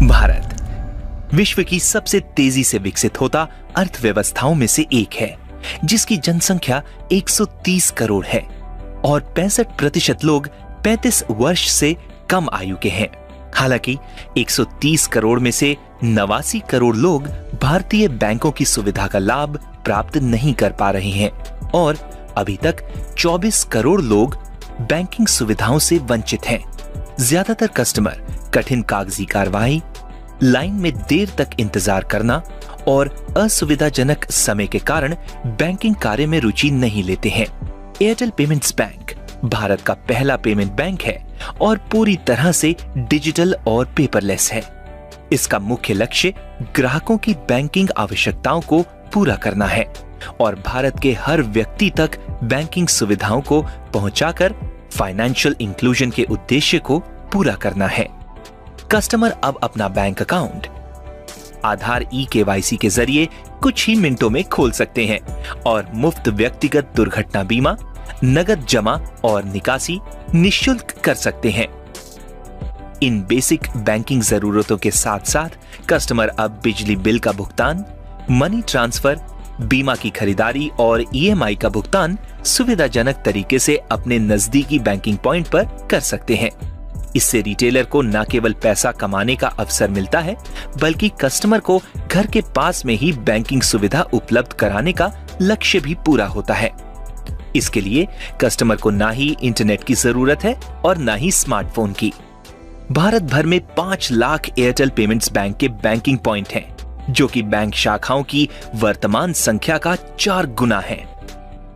भारत विश्व की सबसे तेजी से विकसित होता अर्थव्यवस्थाओं में से एक है, जिसकी जनसंख्या 130 करोड़ है और 65% लोग 35 वर्ष से कम आयु के हैं। हालांकि 130 करोड़ में से 89 करोड़ लोग भारतीय बैंकों की सुविधा का लाभ प्राप्त नहीं कर पा रहे हैं और अभी तक 24 करोड़ लोग बैंकिंग सुविधाओं से वंचित हैं। ज्यादातर कस्टमर कठिन कागजी कार्रवाई, लाइन में देर तक इंतजार करना और असुविधाजनक समय के कारण बैंकिंग कार्य में रुचि नहीं लेते हैं। एयरटेल पेमेंट्स बैंक भारत का पहला पेमेंट बैंक है और पूरी तरह से डिजिटल और पेपरलेस है। इसका मुख्य लक्ष्य ग्राहकों की बैंकिंग आवश्यकताओं को पूरा करना है और भारत के हर व्यक्ति तक बैंकिंग सुविधाओं को पहुंचाकर फाइनेंशियल इंक्लूजन के उद्देश्य को पूरा करना है। कस्टमर अब अपना बैंक अकाउंट आधार ई-केवाईसी के जरिए कुछ ही मिनटों में खोल सकते हैं और मुफ्त व्यक्तिगत दुर्घटना बीमा, नगद जमा और निकासी निशुल्क कर सकते हैं। इन बेसिक बैंकिंग जरूरतों के साथ साथ कस्टमर अब बिजली बिल का भुगतान, मनी ट्रांसफर, बीमा की खरीदारी और ईएमआई का भुगतान सुविधाजनक तरीके से अपने नजदीकी बैंकिंग पॉइंट पर कर सकते हैं। इससे रिटेलर को न केवल पैसा कमाने का अवसर मिलता है, बल्कि कस्टमर को घर के पास में ही बैंकिंग सुविधा उपलब्ध कराने का लक्ष्य भी पूरा होता है। इसके लिए कस्टमर को ना ही इंटरनेट की जरूरत है और ना ही स्मार्टफोन की। भारत भर में 5 लाख एयरटेल पेमेंट्स बैंक के बैंकिंग पॉइंट हैं, जो कि बैंक शाखाओं की वर्तमान संख्या का 4 गुना है।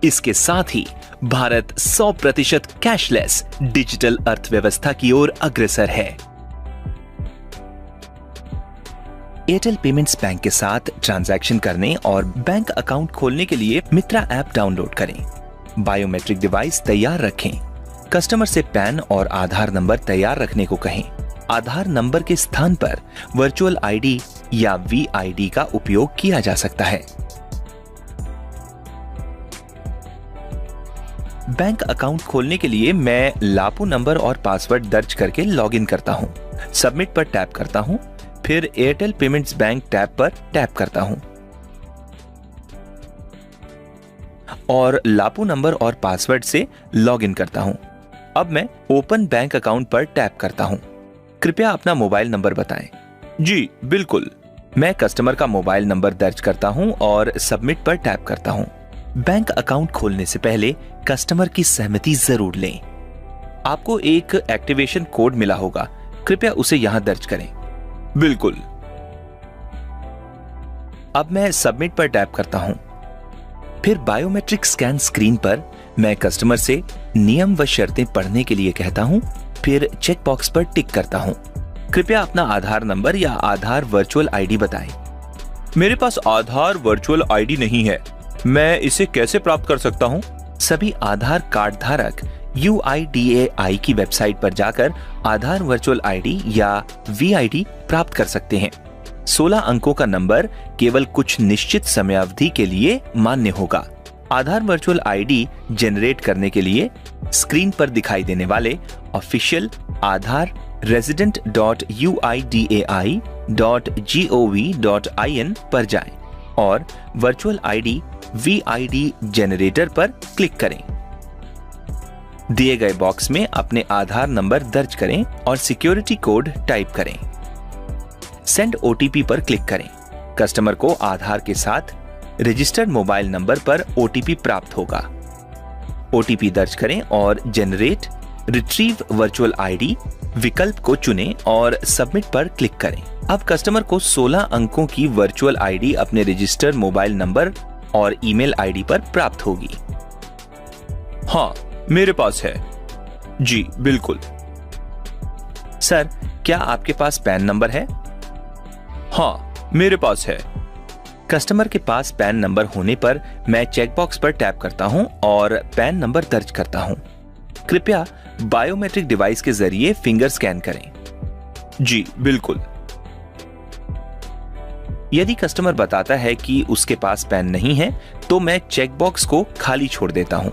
इसके साथ ही भारत 100% कैशलेस डिजिटल अर्थव्यवस्था की ओर अग्रसर है। एयरटेल पेमेंट्स बैंक के साथ ट्रांजैक्शन करने और बैंक अकाउंट खोलने के लिए मित्रा ऐप डाउनलोड करें। बायोमेट्रिक डिवाइस तैयार रखें। कस्टमर से पैन और आधार नंबर तैयार रखने को कहें। आधार नंबर के स्थान पर वर्चुअल आईडी या वीआईडी का उपयोग किया जा सकता है। बैंक अकाउंट खोलने के लिए मैं लापू नंबर और पासवर्ड दर्ज करके लॉगिन करता हूं। सबमिट पर टैप करता हूं, फिर एयरटेल पेमेंट्स बैंक टैब पर टैप करता हूं और लापू नंबर और पासवर्ड से लॉगिन करता हूं। अब मैं ओपन बैंक अकाउंट पर टैप करता हूं। कृपया अपना मोबाइल नंबर बताएं। जी बिल्कुल। मैं कस्टमर का मोबाइल नंबर दर्ज करता हूं और सबमिट पर टैप करता हूं। बैंक अकाउंट खोलने से पहले कस्टमर की सहमति जरूर लें। आपको एक एक्टिवेशन कोड मिला होगा, कृपया उसे यहां दर्ज करें। बिल्कुल। अब मैं सबमिट पर टैप करता हूं। फिर बायोमेट्रिक स्कैन स्क्रीन पर मैं कस्टमर से नियम व शर्तें पढ़ने के लिए कहता हूं, फिर चेक बॉक्स पर टिक करता हूं। कृपया अपना आधार नंबर या आधार वर्चुअल आईडी बताएं। मेरे पास आधार वर्चुअल आईडी नहीं है, मैं इसे कैसे प्राप्त कर सकता हूं? सभी आधार कार्ड धारक UIDAI की वेबसाइट पर जाकर आधार वर्चुअल आईडी या VID प्राप्त कर सकते हैं। 16 अंकों का नंबर केवल कुछ निश्चित समयावधि के लिए मान्य होगा। आधार वर्चुअल आईडी जनरेट करने के लिए स्क्रीन पर दिखाई देने वाले ऑफिशियल आधार resident.uidai.gov.in पर जाएं और वर्चुअल आईडी VID जनरेटर पर क्लिक करें। दिए गए बॉक्स में अपने आधार नंबर दर्ज करें और सिक्योरिटी कोड टाइप करें। सेंड OTP पर क्लिक करें। कस्टमर को आधार के साथ रजिस्टर्ड मोबाइल नंबर पर OTP प्राप्त होगा। OTP दर्ज करें और जनरेट रिट्रीव वर्चुअल आईडी विकल्प को चुनें और सबमिट पर क्लिक करें। अब कस्टमर को 16 अंकों की वर्चुअल आईडी अपने रजिस्टर्ड मोबाइल नंबर और ईमेल आईडी पर प्राप्त होगी। हाँ, मेरे पास है। जी बिल्कुल। सर, क्या आपके पास पैन नंबर है? हाँ, मेरे पास है। कस्टमर के पास पैन नंबर होने पर मैं चेकबॉक्स पर टैप करता हूं और पैन नंबर दर्ज करता हूं। कृपया बायोमेट्रिक डिवाइस के जरिए फिंगर स्कैन करें। जी बिल्कुल। यदि कस्टमर बताता है कि उसके पास पैन नहीं है, तो मैं चेकबॉक्स को खाली छोड़ देता हूं।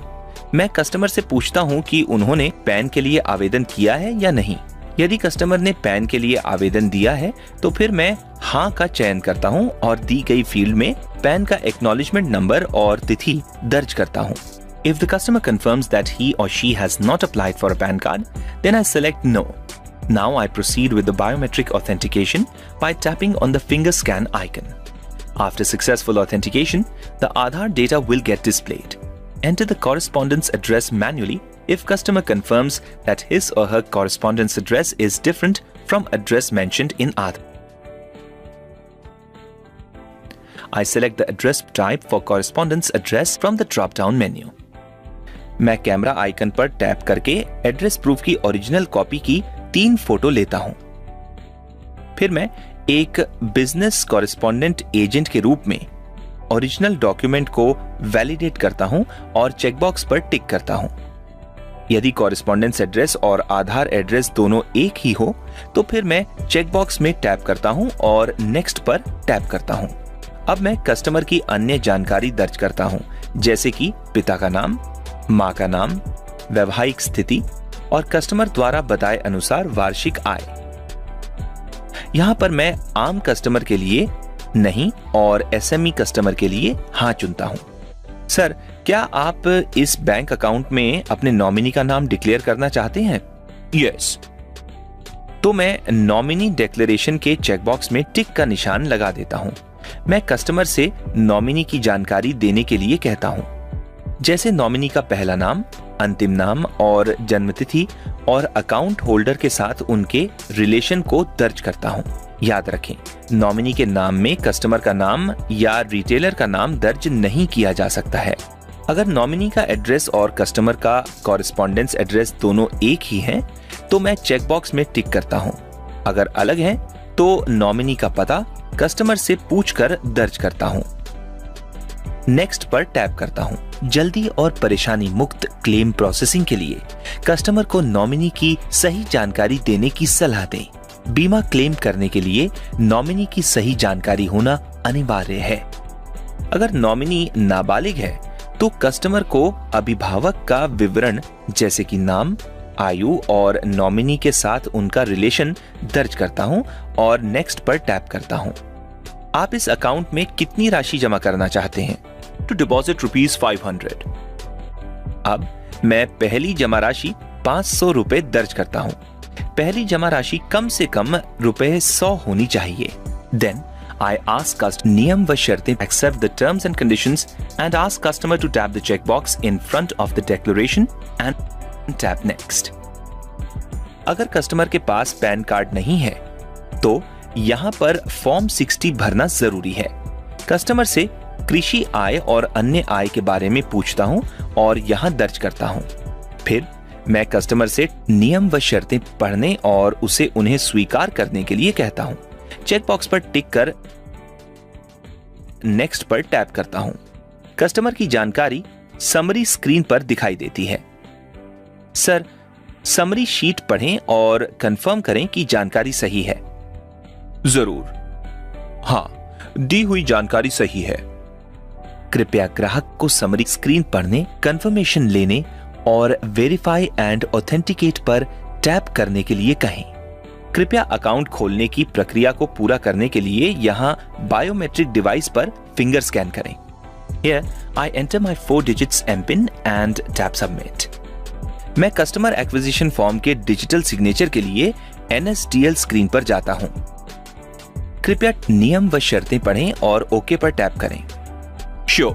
मैं कस्टमर से पूछता हूं कि उन्होंने पैन के लिए आवेदन किया है या नहीं। यदि कस्टमर ने पैन के लिए आवेदन दिया है तो फिर मैं हाँ का चयन करता हूँ और दी गई फील्ड में पैन का एक्नॉलेजमेंट नंबर और तिथि दर्ज करता हूँ। If the customer confirms that he or she has not applied for a PAN card, then I select no. Now I proceed with the biometric authentication by tapping on the finger scan icon. After successful authentication, the Aadhaar data will get displayed. Enter the correspondence address manually if customer confirms that his or her correspondence address is different from address mentioned in Aadhaar. I select the address type for correspondence address from the drop-down menu. मैं camera icon पर tap करके address proof की original copy की 3 photo लेता हूं। फिर मैं एक बिजनेस कॉरेस्पॉन्डेंट एजेंट के रूप में ओरिजिनल डॉक्यूमेंट को वैलिडेट करता हूं और चेकबॉक्स पर टिक करता हूं। यदि कॉरेस्पॉन्डेंस एड्रेस और आधार एड्रेस दोनों एक ही हो तो फिर मैं चेकबॉक्स में टैप करता हूं और नेक्स्ट पर टैप करता हूं। अब मैं कस्टमर की अन्य जानकारी दर्ज करता हूं, जैसे कि पिता का नाम, मां का नाम, वैवाहिक स्थिति और कस्टमर द्वारा बताए अनुसार वार्षिक आय। यहां पर मैं आम कस्टमर के लिए नहीं और एसएमई कस्टमर के लिए हाँ चुनता हूं। सर, क्या आप इस बैंक अकाउंट में अपने नॉमिनी का नाम डिक्लेयर करना चाहते हैं? यस। तो मैं नॉमिनी डिक्लेरेशन के चेकबॉक्स में टिक का निशान लगा देता हूं। मैं कस्टमर से नॉमिनी की जानकारी देने के लिए कहता हूं, जैसे नॉमिनी का पहला नाम, अंतिम नाम और जन्मतिथि और अकाउंट होल्डर के साथ उनके रिलेशन को दर्ज करता हूं। याद रखें, नॉमिनी के नाम में कस्टमर का नाम या रिटेलर का नाम दर्ज नहीं किया जा सकता है। अगर नॉमिनी का एड्रेस और कस्टमर का कॉरेस्पॉन्डेंस एड्रेस दोनों एक ही हैं, तो मैं चेकबॉक्स में टिक करता हूं। अगर अलग हैं, तो नॉमिनी का पता कस्टमर से पूछकर दर्ज करता हूं। नेक्स्ट पर टैप करता हूं। जल्दी और परेशानी मुक्त क्लेम प्रोसेसिंग के लिए कस्टमर को नॉमिनी की सही जानकारी देने की सलाह दें। बीमा क्लेम करने के लिए नॉमिनी की सही जानकारी होना अनिवार्य है। अगर नॉमिनी नाबालिग है तो कस्टमर को अभिभावक का विवरण जैसे कि नाम, आयु और नॉमिनी के साथ उनका रिलेशन दर्ज करता हूं और नेक्स्ट पर टैप करता हूं। आप इस अकाउंट में कितनी राशि जमा करना चाहते हैं? To deposit ₹500। अब मैं पहली जमा राशि 500 रुपए दर्ज करता हूं। पहली जमा राशि कम से कम ₹100 होनी चाहिए। देन I ask नियम व शर्तें accept the terms and conditions and ask customer to tap the checkbox in front of the declaration and tap next. अगर कस्टमर के पास पैन कार्ड नहीं है तो यहाँ पर फॉर्म 60 भरना जरूरी है। कस्टमर से कृषि आय और अन्य आय के बारे में पूछता हूँ और यहाँ दर्ज करता हूँ। फिर मैं कस्टमर से नियम व शर्तें पढ़ने और उसे उन्हें स्वीकार करने के लिए कहता हूँ। चेकबॉक्स पर टिक कर नेक्स्ट पर टैप करता हूं। कस्टमर की जानकारी समरी स्क्रीन पर दिखाई देती है। सर, समरी शीट पढ़ें और कंफर्म करें कि जानकारी सही है। जरूर। हां, दी हुई जानकारी सही है। कृपया ग्राहक को समरी स्क्रीन पढ़ने, कंफर्मेशन लेने और वेरीफाई एंड ऑथेंटिकेट पर टैप करने के लिए कहें। कृपया अकाउंट खोलने की प्रक्रिया को पूरा करने के लिए यहाँ बायोमेट्रिक डिवाइस पर फिंगर स्कैन करें। Here, I enter my 4 digits MPIN and tap submit. मैं कस्टमर एक्विजिशन फॉर्म के डिजिटल सिग्नेचर के लिए NSDL स्क्रीन पर जाता हूं। कृपया नियम व शर्तें पढ़ें और ओके पर टैप करें। श्योर।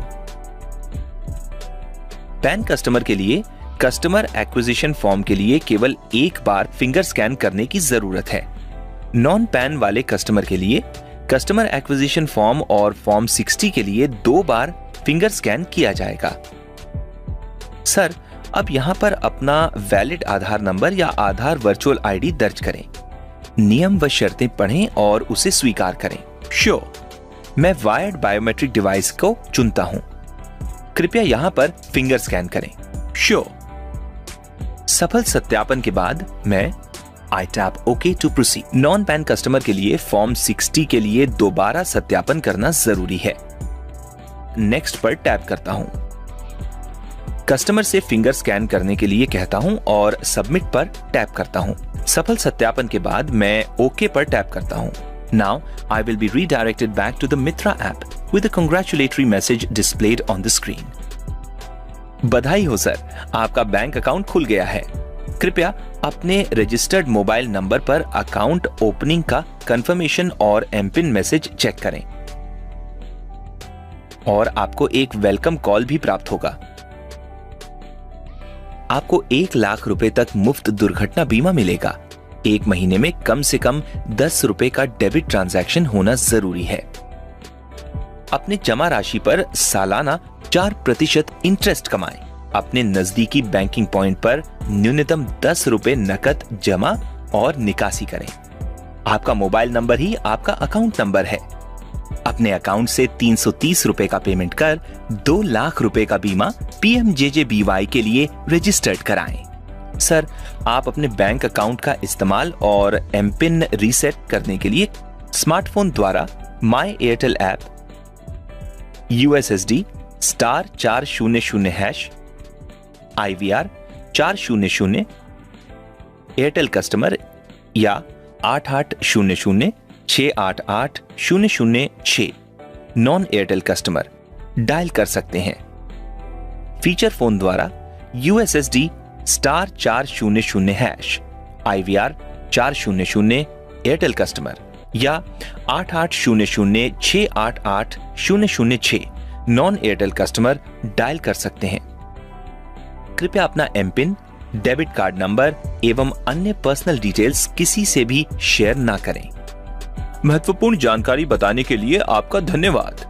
पैन कस्टमर के लिए कस्टमर एक्विजिशन फॉर्म के लिए केवल एक बार फिंगर स्कैन करने की जरूरत है। नॉन पैन वाले कस्टमर के लिए कस्टमर एक्विजिशन फॉर्म और फॉर्म 60 के लिए 2 बार फिंगर स्कैन किया जाएगा। सर, अब यहां पर अपना वैलिड आधार नंबर या आधार वर्चुअल आईडी दर्ज करें। नियम व शर्तें पढ़ें और उसे स्वीकार करें। श्योर। मैं वायर्ड बायोमेट्रिक डिवाइस को चुनता हूं। कृपया यहां पर फिंगर स्कैन करें। श्योर। सफल सत्यापन के बाद मैं I tap okay to proceed. Non PAN customer के लिए फॉर्म 60 के लिए दोबारा सत्यापन करना जरूरी है। नेक्स्ट पर टैप करता हूं। कस्टमर से फिंगर स्कैन करने के लिए कहता हूं और सबमिट पर टैप करता हूं। सफल सत्यापन के बाद मैं ओके पर टैप करता हूँ। Now I will be redirected back to the Mitra app with a congratulatory message displayed on the screen. बधाई हो सर, आपका बैंक अकाउंट खुल गया है। कृपया अपने रजिस्टर्ड मोबाइल नंबर पर अकाउंट ओपनिंग का कंफर्मेशन और एमपिन मैसेज चेक करें और आपको एक वेलकम कॉल भी प्राप्त होगा। आपको 1 लाख रुपए तक मुफ्त दुर्घटना बीमा मिलेगा। 1 महीने में कम से कम 10 रुपए का डेबिट ट्रांजैक्शन होना जरूरी है। अपने जमा राशि पर सालाना 4% इंटरेस्ट कमाएं। अपने नजदीकी बैंकिंग पॉइंट पर न्यूनतम 10 रुपए नकद जमा और निकासी करें। आपका मोबाइल नंबर ही आपका अकाउंट नंबर है। अपने अकाउंट से 330 रुपए का पेमेंट कर 2 लाख रुपए का बीमा PMJJBY के लिए रजिस्टर्ड कराएं। सर, आप अपने बैंक अकाउंट का इस्तेमाल और एमपिन रीसेट करने के लिए स्मार्टफोन द्वारा my Airtel app USSD *400# IVR 400 Airtel customer या 8800-688-006 नॉन एयरटेल कस्टमर डायल कर सकते हैं। फीचर फोन द्वारा USSD *400# IVR 400 एयरटेल कस्टमर या 8800-688-006 नॉन एयरटेल कस्टमर डायल कर सकते हैं। कृपया अपना एमपिन, डेबिट कार्ड नंबर एवं अन्य पर्सनल डिटेल्स किसी से भी शेयर ना करें। महत्वपूर्ण जानकारी बताने के लिए आपका धन्यवाद।